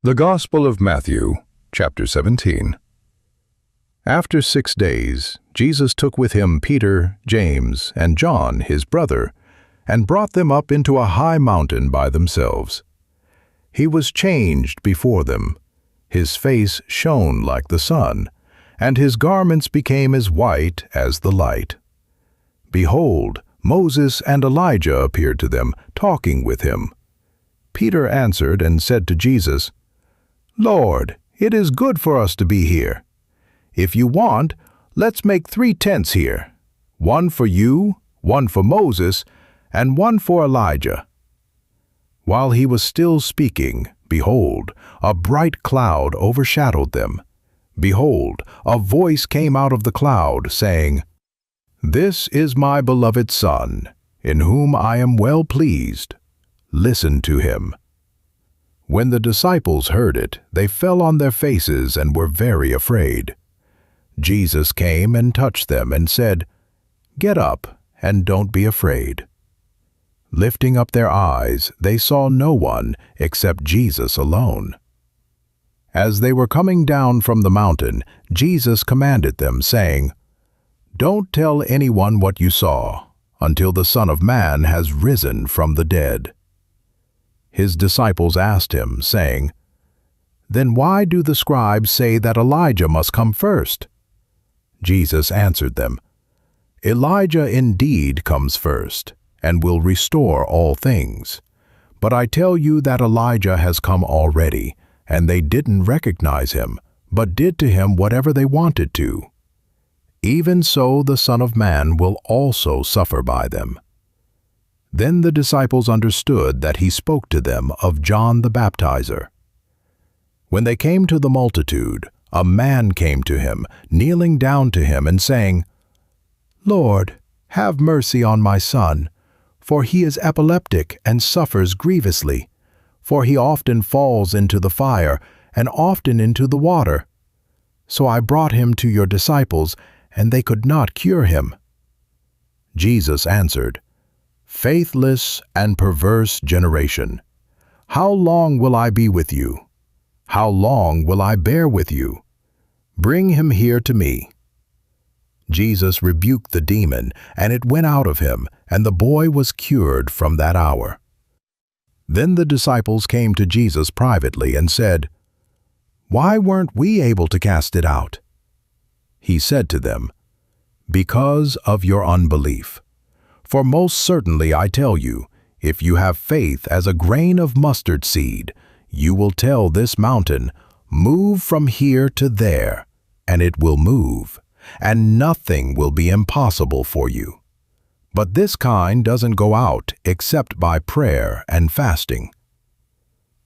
The Gospel of Matthew, chapter 17. After 6 days, Jesus took with him Peter, James, and John, his brother, and brought them up into a high mountain by themselves. He was changed before them. His face shone like the sun, and his garments became as white as the light. Behold, Moses and Elijah appeared to them, talking with him. Peter answered and said to Jesus, "Lord, it is good for us to be here. If you want, let's make 3 tents here, one for you, one for Moses, and one for Elijah." While he was still speaking, behold, a bright cloud overshadowed them. Behold, a voice came out of the cloud, saying, "This is my beloved Son, in whom I am well pleased. Listen to him." When the disciples heard it, they fell on their faces and were very afraid. Jesus came and touched them and said, "Get up and don't be afraid." Lifting up their eyes, they saw no one except Jesus alone. As they were coming down from the mountain, Jesus commanded them, saying, "Don't tell anyone what you saw, until the Son of Man has risen from the dead." His disciples asked him, saying, "Then why do the scribes say that Elijah must come first?" Jesus answered them, "Elijah indeed comes first, and will restore all things. But I tell you that Elijah has come already, and they didn't recognize him, but did to him whatever they wanted to. Even so the Son of Man will also suffer by them." Then the disciples understood that he spoke to them of John the Baptizer. When they came to the multitude, a man came to him, kneeling down to him and saying, "Lord, have mercy on my son, for he is epileptic and suffers grievously, for he often falls into the fire and often into the water. So I brought him to your disciples, and they could not cure him." Jesus answered, "Faithless and perverse generation, how long will I be with you? How long will I bear with you? Bring him here to me." Jesus rebuked the demon, and it went out of him, and the boy was cured from that hour. Then the disciples came to Jesus privately and said, "Why weren't we able to cast it out?" He said to them, "Because of your unbelief. For most certainly I tell you, if you have faith as a grain of mustard seed, you will tell this mountain, 'Move from here to there,' and it will move, and nothing will be impossible for you. But this kind doesn't go out except by prayer and fasting."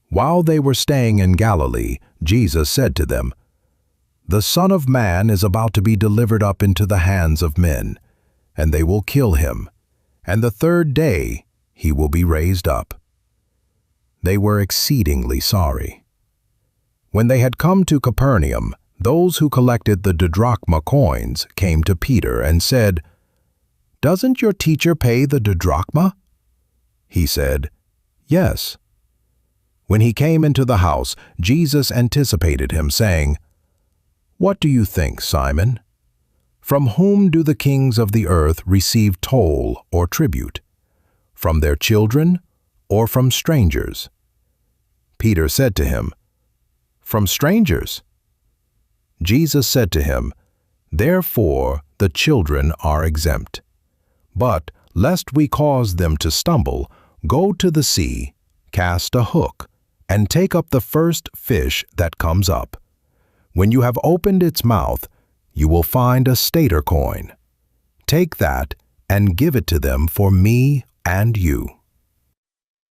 While they were staying in Galilee, Jesus said to them, "The Son of Man is about to be delivered up into the hands of men, and they will kill him, and the 3rd day he will be raised up." They were exceedingly sorry. When they had come to Capernaum, those who collected the didrachma coins came to Peter and said, "Doesn't your teacher pay the didrachma?" He said, "Yes." When he came into the house, Jesus anticipated him, saying, "What do you think, Simon? From whom do the kings of the earth receive toll or tribute? From their children or from strangers?" Peter said to him, "From strangers." Jesus said to him, "Therefore the children are exempt. But, lest we cause them to stumble, go to the sea, cast a hook, and take up the first fish that comes up. When you have opened its mouth, you will find a stater coin. Take that and give it to them for me and you."